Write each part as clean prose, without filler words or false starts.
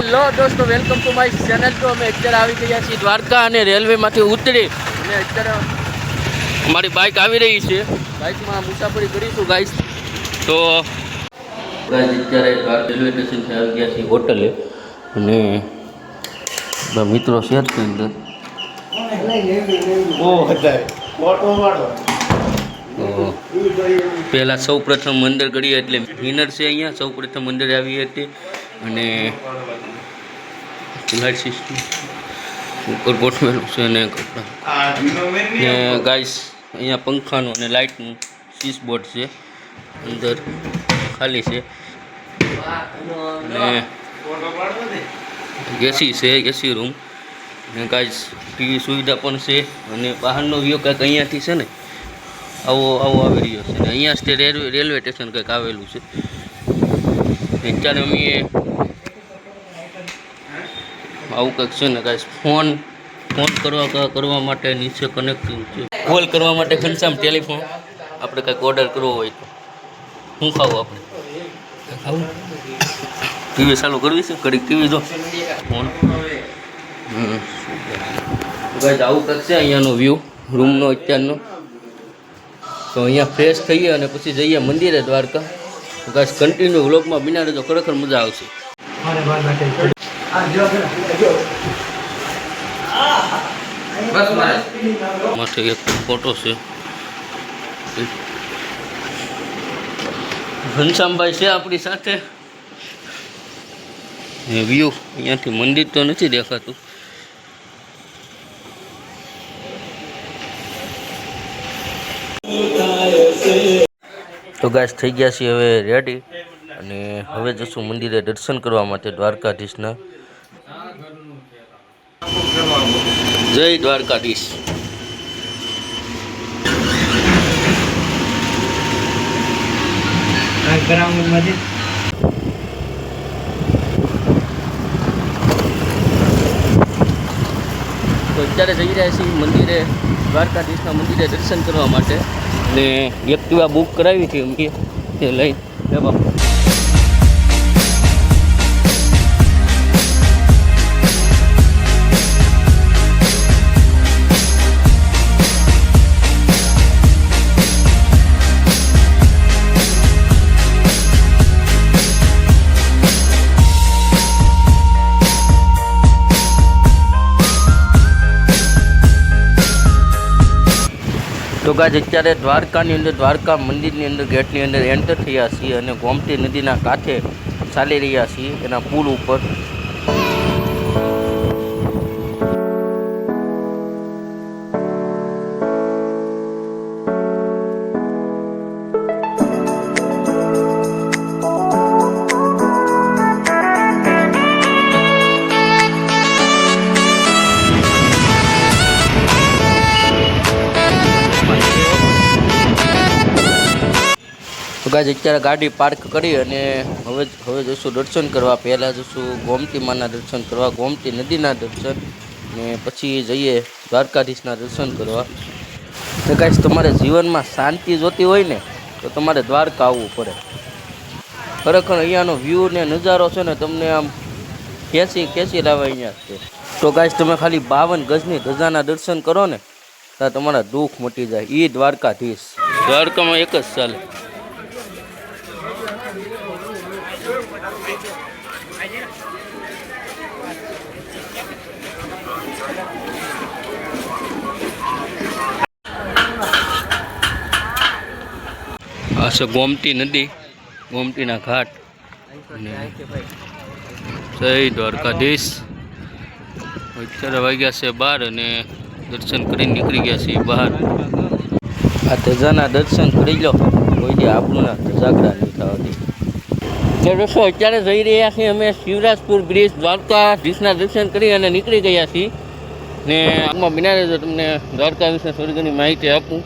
Hello દોસ્તો, welcome to my channel. તો અમે અત્યારે આવી ગયા છીએ દ્વારકા અને રેલવેમાંથી ઉતરી અને અત્યારે અમારી બાઇક આવી રહી છે। બાઇકમાં મુસાફરી કરીશું ગાઈસ। તો ગાઈસ અત્યારે દ્વારકા રેલવે સ્ટેશનથી આવી ગયા છીએ હોટલે અને મિત્રો છે જ અંદર પહેલાં સૌ પ્રથમ અંદર ગળી એટલે વિનર છે અહીંયા। સૌ પ્રથમ અંદર આવી હતી અને લાઇટ સિસ્ટમ ઉપર ગોઠવેલું છે અને ગાઈસ અહીંયા પંખાનું અને લાઇટનું સ્વિચ બોર્ડ છે, અંદર ખાલી છે અને એસી છે, એસી રૂમ અને ગાઈસ ટીવી સુવિધા પણ છે અને બહારનો વ્યૂ કંઈક અહીંયાથી છે ને આવો આવી રહ્યો છે ને અહીંયા જ તે રેલવે સ્ટેશન કંઈક આવેલું છે। અત્યારે અમે આવું કંઈક છે ને ગાઈસ ફોન કરવા માટે નીચે કનેક્ટિંગ છે, કોલ કરવા માટે ઘનશ્યામ ટેલિફોન। આપણે કંઈક ઓર્ડર કરવો હોય તો શું ખાવું આપણે ખાવું ટીવી ચાલુ કરવી છે, ઘડીક ટીવી જો ફોન ગાઈસ આવું કંઈક છે અહીંયાનો વ્યૂ રૂમનો અત્યારનો। તો અહીંયા ફ્રેશ થઈએ અને પછી જઈએ મંદિરે દ્વારકા। તો ગાઈસ કન્ટિન્યુ વ્લોગમાં બિના રહેજો, ખરેખર મજા આવશે। માથે એક ફોટો છે, ઘનશ્યામભાઈ છે આપણી સાથે। વ્યૂ અહીંયાથી મંદિર તો નથી દેખાતું। તો ગાઈસ થઈ ગયા છીએ હવે રેડી અને હવે જશું મંદિરે દર્શન કરવા માટે દ્વારકાધીશના। જય દ્વારકાધીશ। તો અત્યારે જઈ રહ્યા છીએ મંદિરે, દ્વારકાધીશના મંદિરે દર્શન કરવા માટે અને એક્ટિવા બુક કરાવી હતી અમે તે લઈ લેવા। તો ગાઈસ અત્યારે દ્વારકાની અંદર, દ્વારકા મંદિરની અંદર ગેટની અંદર એન્ટર થયા છીએ અને ગોમતી નદીના કાંઠે ચાલી રહ્યા છીએ એના પુલ ઉપર। તો ગાઈસ અત્યારે ગાડી પાર્ક કરી અને હવે જઈશું દર્શન કરવા। પહેલાં જઈશું ગોમતી માના દર્શન કરવા, ગોમતી નદીના દર્શન ને પછી જઈએ દ્વારકાધીશના દર્શન કરવા। તો ગાઈસ તમારે જીવનમાં શાંતિ જોતી હોય ને તો તમારે દ્વારકા આવવું પડે। ખરેખર અહીંયાનો વ્યૂ ને નજારો છે ને તમને આમ ખેંચી લાવે અહીંયા છે। તો ગાઈસ તમે ખાલી 52 ગજની ધજાના દર્શન કરો ને તો તમારા દુઃખ મટી જાય। એ દ્વારકાધીશ, દ્વારકામાં એક જ ચાલે। આ છે ગોમતી નદી, ગોમતીના ઘાટ અને જય દ્વારકાધીશ। અત્યારે વાગ્યા છે 12 અને દર્શન કરીને નીકળી ગયા છીએ બહાર। આ ધજાના દર્શન કરી લો, કોઈ દે આપણું ના ધજાગરા નહીં થવાથી। તો દોસ્તો અત્યારે જઈ રહ્યા છીએ અમે શિવરાજપુર બ્રિજ, દ્વારકાધીશના દર્શન કરી અને નીકળી ગયા છીએ ને આમાં બિના રહેજો, તમને દ્વારકા વિશે થોડી ઘણી માહિતી આપું।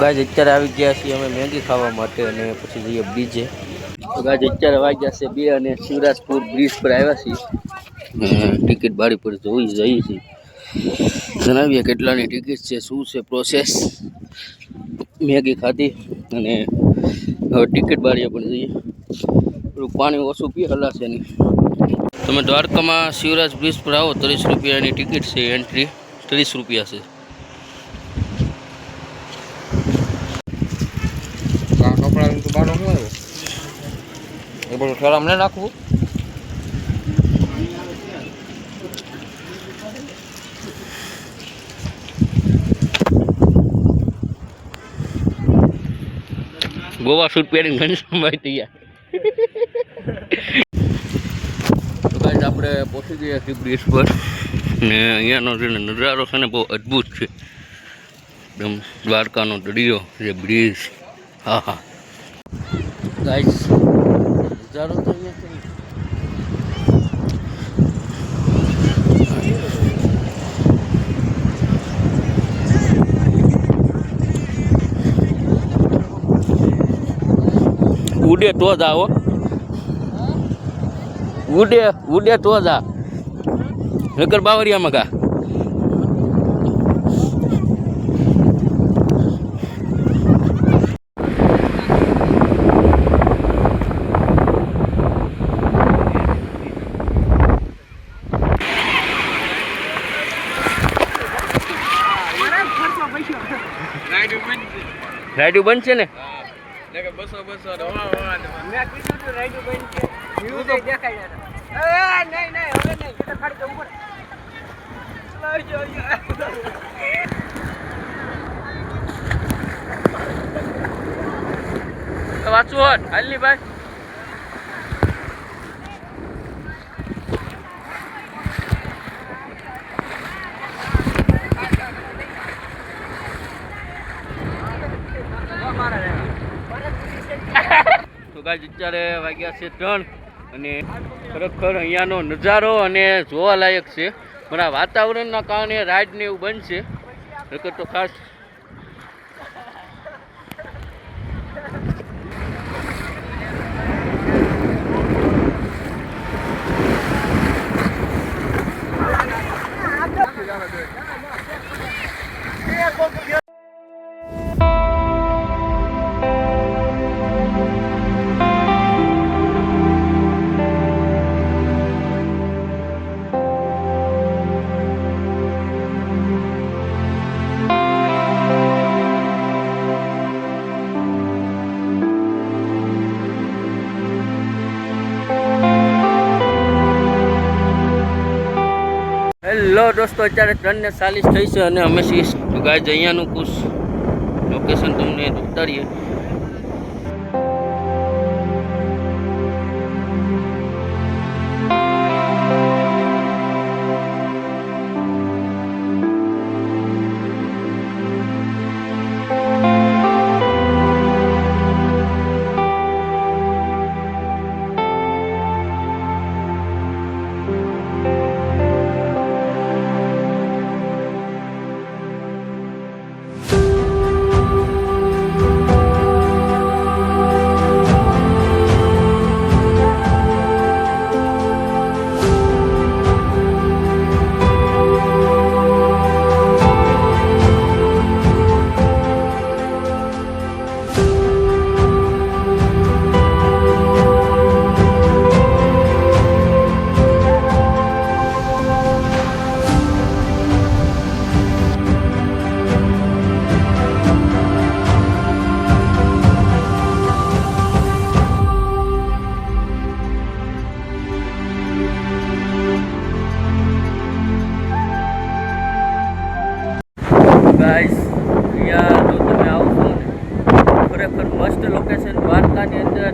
ગાજ અત્યારે આવી ગયા છીએ અમે મેગી ખાવા માટે અને પછી જઈએ બ્રિજે. તો ગાજ અત્યારે વાગ્યા છે 2 અને શિવરાજપુર બ્રિજ પર આવ્યા છીએ. ટિકિટ બારી પર જોઈ જઈએ છીએ. જણાવીએ કેટલાની ટિકિટ છે, શું છે પ્રોસેસ. મેગી ખાધી અને હવે ટિકિટ બારીએ પણ જઈએ. થોડુંક પાણી ઓછું પીએ હલાશે નહીં. તમે દ્વારકામાં શિવરાજ બ્રિજ પર આવો 30 રૂપિયાની ટિકિટ છે, એન્ટ્રી 30 રૂપિયા છે. કપડા તો બારો શું આવ્યો એ બધું ઠેરામ ને નાખવું. ગોવા શૂટ પહેરીને ઘનશ્યામભાઈ તૈયાર. તો ગાઈસ આપણે પહોંચી ગયા છીએ બ્રિજ પર ને અહીંયાનો જે નજારો છે ને બહુ અદ્ભુત છે. એકદમ દ્વારકાનો દરિયો, જે બ્રિજ, હા હા ગાઈસ નજારો તો અહીંયા ઉડે તો જ આવો, ઉડે તો જ આ નકર બાવરિયામાં કા. રાઈડ બનશે ને. બસો તો વાંચવું હોત હાલની ભાઈ. તો ગાઈસ અત્યારે વાગ્યા છે 3 અને ખરેખર અહીંયાનો નજારો અને જોવાલાયક છે. પણ આ વાતાવરણના કારણે રાઈડ ને એવું બનશે, નકર તો ખાસ હેલો દોસ્તો, અત્યારે 3:40 થઈ છે અને અમે છીએ ગાઈસ અહીંયાનું કુછ લોકેશન તમને ઉતારીએ. ગાઈસ અહીંયા જો તમે આવશો ને ખરેખર મસ્ત લોકેશન, દ્વારકાની અંદર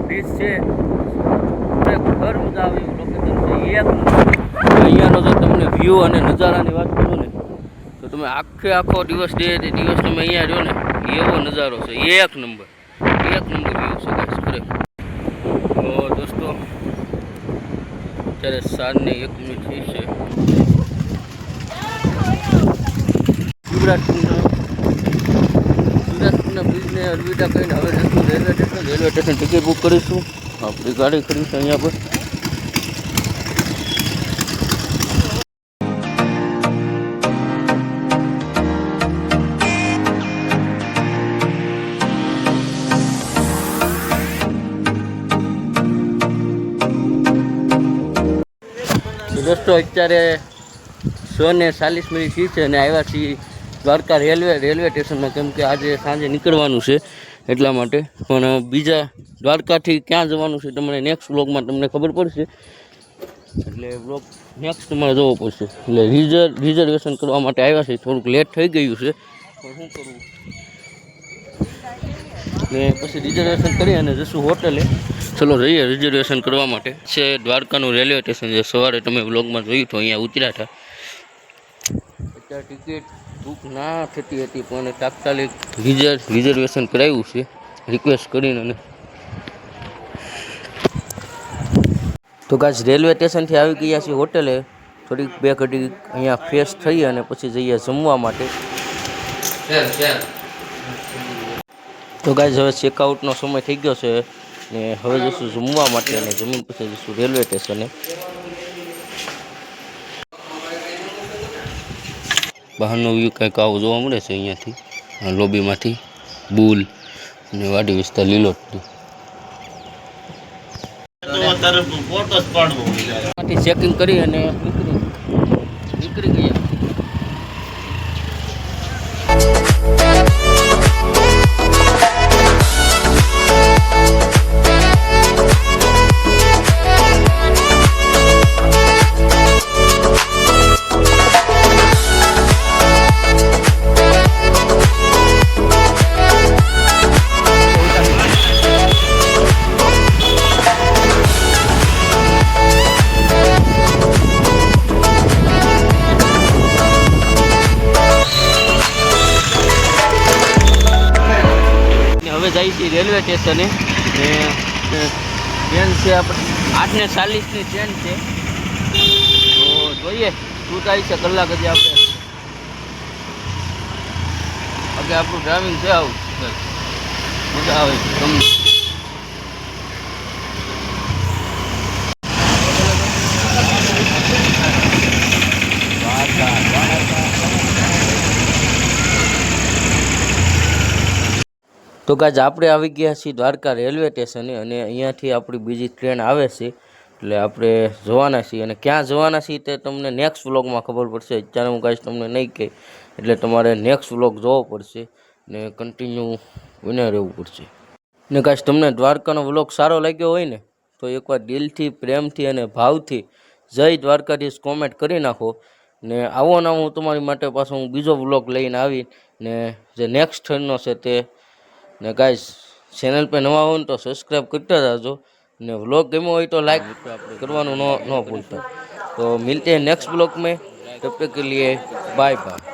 બીચ છે, ખરેખર મજા આવે એવું લોકેશન છે. એક અહીંયાનો જો તમને વ્યૂ અને નજારાની વાત કરું ને તો તમે આખો દિવસ દિવસ તમે અહીંયા રહ્યો ને એવો નજારો છે. એક નંબર વ્યૂ છે ગાઈસ ખરેખર. તો દોસ્તો અત્યારે 7:01 થઈ છે. શિવરાજપુર બ્રિજને અલવિદા કહીને હવે જશું રેલવે સ્ટેશન ટિકિટ બુક કરીશું. આપણી ગાડી ખડી છે અહીંયા પર. દોસ્તો અત્યારે 1:40 છે અને આવ્યા છીએ દ્વારકા રેલવે સ્ટેશનમાં, કેમ કે આજે સાંજે નીકળવાનું છે એટલા માટે. પણ બીજા દ્વારકાથી ક્યાં જવાનું છે તમને નેક્સ્ટ વ્લોગમાં તમને ખબર પડશે, એટલે વ્લોગ નેક્સ્ટ તમારે જોવો પડશે. એટલે રિઝર્વેશન કરવા માટે આવ્યા છે. થોડુંક લેટ થઈ ગયું છે પણ શું કરવું, ને પછી રિઝર્વેશન કરી અને જશું હોટલે. ચલો જઈએ રિઝર્વેશન કરવા માટે. છે દ્વારકાનું રેલવે સ્ટેશન છે. સવારે તમે વ્લોગમાં જોયું તો અહીંયા ઉતર્યા હતા. અત્યારે ટિકિટ બુક ના થતી હતી પણ તાત્કાલિક રિઝર્વેશન કરાવ્યું છે રિક્વેસ્ટ કરીને. અને તો ગાઈસ રેલવે સ્ટેશનથી આવી ગયા છીએ હોટલે. થોડીક બે ઘડી અહીંયા ફ્રેશ થઈ અને પછી જઈએ જમવા માટે. તો ગાઈસ હવે ચેકઆઉટનો સમય થઈ ગયો છે ને હવે જઈશું જમવા માટે અને જમીન પછી જઈશું રેલવે સ્ટેશને. બહારનો વ્યૂ કંઈક આવો જોવા મળે છે અહીંયાથી, લોબીમાંથી બુલ અને વાડી વિસ્તાર લીલોટરી. ચેકિંગ કરી અને નીકળી ગયા. હવે જઈએ છીએ રેલવે સ્ટેશને. ટ્રેન છે આપણે 8:40ની ટ્રેન છે. તો જોઈએ શું થાય છે. કલાક હજી આપણે આપણું ડ્રાઇવિંગ છે. આવું મજા આવે તમને. તો ગાઈસ આપણે આવી ગયા છીએ દ્વારકા રેલવે સ્ટેશને અને અહીંયાથી આપણી બીજી ટ્રેન આવે છે. એટલે આપણે જવાના છીએ અને ક્યાં જવાના છીએ તે તમને નેક્સ્ટ વ્લોગમાં ખબર પડશે. અત્યારે હું ગાઈસ તમને નહીં કહી, એટલે તમારે નેક્સ્ટ વ્લોગ જોવો પડશે ને કન્ટિન્યુ બને રહેવું પડશે. ને ગાઈસ તમને દ્વારકાનો વ્લોગ સારો લાગ્યો હોય ને તો એકવાર દિલથી, પ્રેમથી અને ભાવથી જય દ્વારકાધીશ કોમેન્ટ કરી નાખો. ને આવો ને હું તમારી માટે પાછો હું બીજો વ્લોગ લઈને આવી ને જે નેક્સ્ટ ટ્રેનનો છે તે. ને ગાઈસ ચેનલ पे नवा हो तो सब्सक्राइब करते रहजो ने व्लॉग गम्यो हो तो लाइक करवानो न भूलता. तो मिलते हैं नेक्स्ट व्लॉग में, तब तक के लिए बाय बाय.